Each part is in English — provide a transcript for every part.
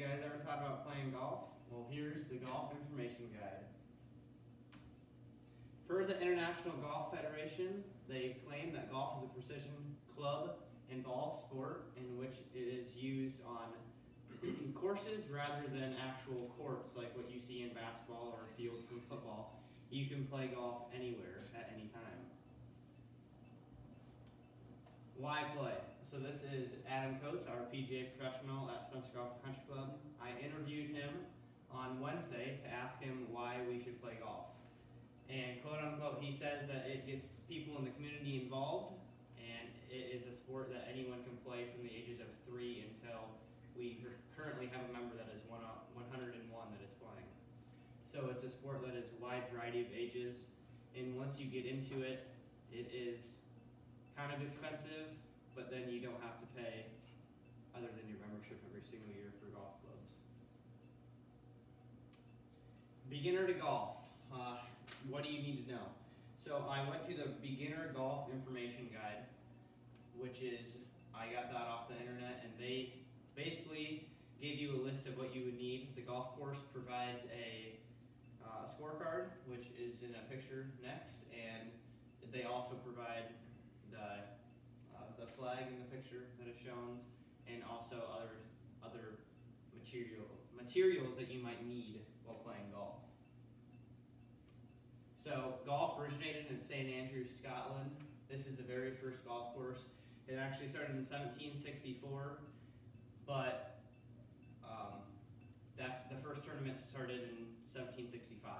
guys ever thought about playing golf? Well, here's the golf information guide. Per the International Golf Federation, they claim that golf is a precision club and ball sport in which it is used on courses rather than actual courts like what you see in basketball or a field from football. You can play golf anywhere at any time. Why play? So this is Adam Coates, our PGA professional at Spencer Golf and Country Club. I interviewed him on Wednesday to ask him why we should play golf. And quote unquote, he says that it gets people in the community involved, and it is a sport that anyone can play from the ages of 3 until we currently have a member that is 101 that is playing. So it's a sport that is a wide variety of ages, and once you get into it, it is kind of expensive, but then you don't have to pay other than your membership every single year for golf clubs. Beginner to golf. What do you need to know? So I went to the Beginner Golf Information Guide, which is, I got that off the internet, and they basically gave you a list of what you would need. The golf course provides a scorecard, which is in a picture next, and they also provide the flag in the picture that is shown, and also other materials that you might need while playing golf. So golf originated in St. Andrews, Scotland. This is the very first golf course. It actually started in 1764, but that's the first tournament started in 1765.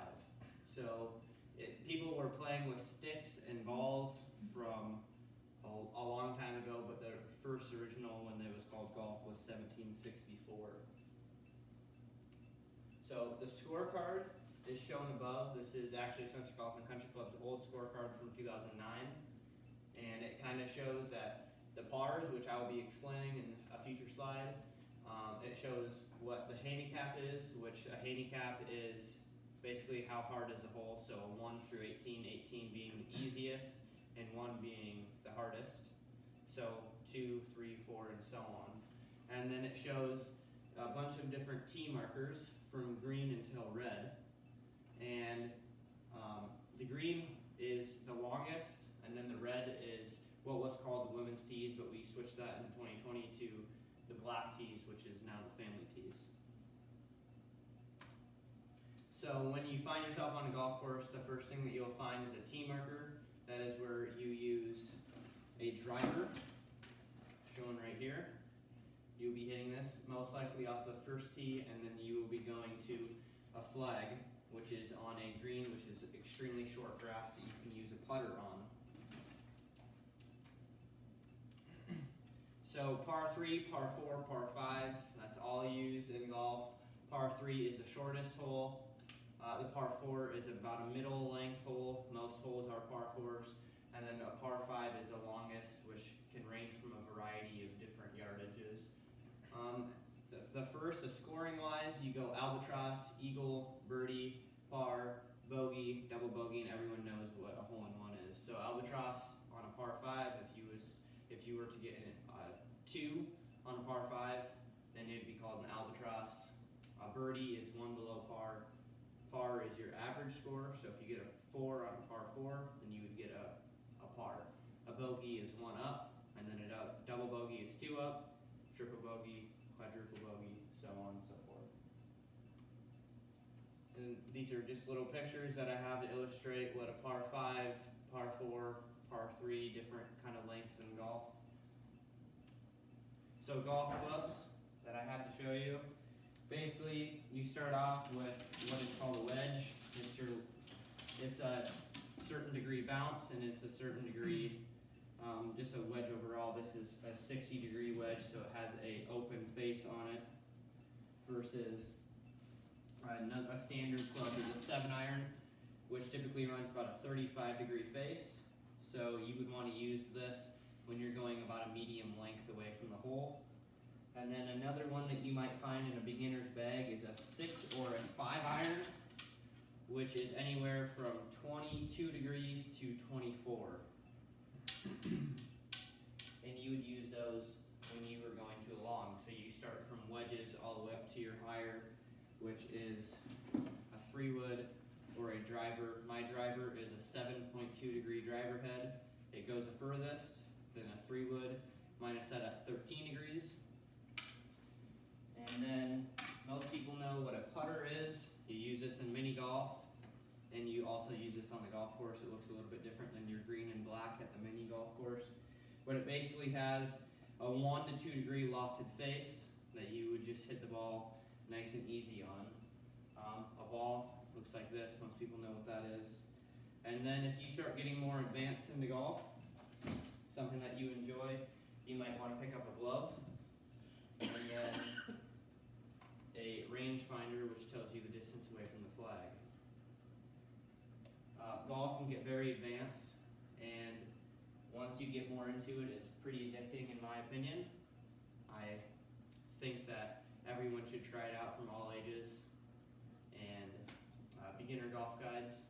So people were playing with sticks and balls from a long time ago, but the first original when it was called golf was 1764. So the scorecard is shown above. This is actually Spencer Golf and Country Club's old scorecard from 2009, and it kind of shows that the pars, which I will be explaining in a future slide, it shows what the handicap is, which a handicap is basically how hard is the hole, so 1 through 18, 18 being the easiest and 1 being the hardest, so 2, 3, 4, and so on. And then it shows a bunch of different tee markers from green until red, and the green is the longest, and then the red is what was called the women's tees, but we switched that in 2020 to the black tees, which is now the family tees. So when you find yourself on a golf course, the first thing that you'll find is a tee marker. That is where you use a driver, shown right here. You'll be hitting this most likely off the first tee, and then you will be going to a flag, which is on a green, which is extremely short grass that you can use a putter on. So par 3, par 4, par 5, that's all used in golf. Par 3 is the shortest hole. The par 4 is about a middle length hole. Most holes are par 4s. And then a par 5 is the longest, which can range from a variety of different yardages. The scoring wise, you go albatross, eagle, birdie, par, bogey, double bogey, and everyone knows what a hole-in-one is. So albatross on a par 5, if you were to get a 2 on a par 5, then it would be called an albatross. A birdie is 1 below par. Par is your average score, so if you get a 4 on a par 4, then you would get a par. A bogey is 1 up, and then a double bogey is 2 up, triple bogey, quadruple bogey, so on and so forth. And these are just little pictures that I have to illustrate what a par 5, par 4, par 3, different kind of lengths in golf. So golf clubs that I have to show you. Basically, you start off with what is called a wedge. It's a certain degree bounce, and it's a certain degree, just a wedge overall. This is a 60-degree wedge, so it has an open face on it, versus a standard club is a 7-iron, which typically runs about a 35-degree face. So you would want to use this when you're going about a medium length away from the hole. And then another one that you might find in a beginner's bag is a 6 or a 5-iron, which is anywhere from 22 degrees to 24. And you would use those when you were going too long. So you start from wedge wedges all the way up to your higher, which is a 3-wood or a driver. My driver is a 7.2 degree driver head. It goes the furthest, then a 3-wood. Mine is set at 13 degrees. And then most people know what a putter is. You use this in mini golf, and you also use this on the golf course. It looks a little bit different than your green and black at the mini golf course. But it basically has a 1 to 2 degree lofted face that you would just hit the ball nice and easy on. A ball looks like this. Most people know what that is. And then if you start getting more advanced into golf, something that you enjoy, you might want to pick up a glove, and then a rangefinder, which tells you the distance away from the flag. Golf can get very advanced, and once you get more into it, it's pretty addicting in my opinion. I think that everyone should try it out from all ages, and beginner golf guides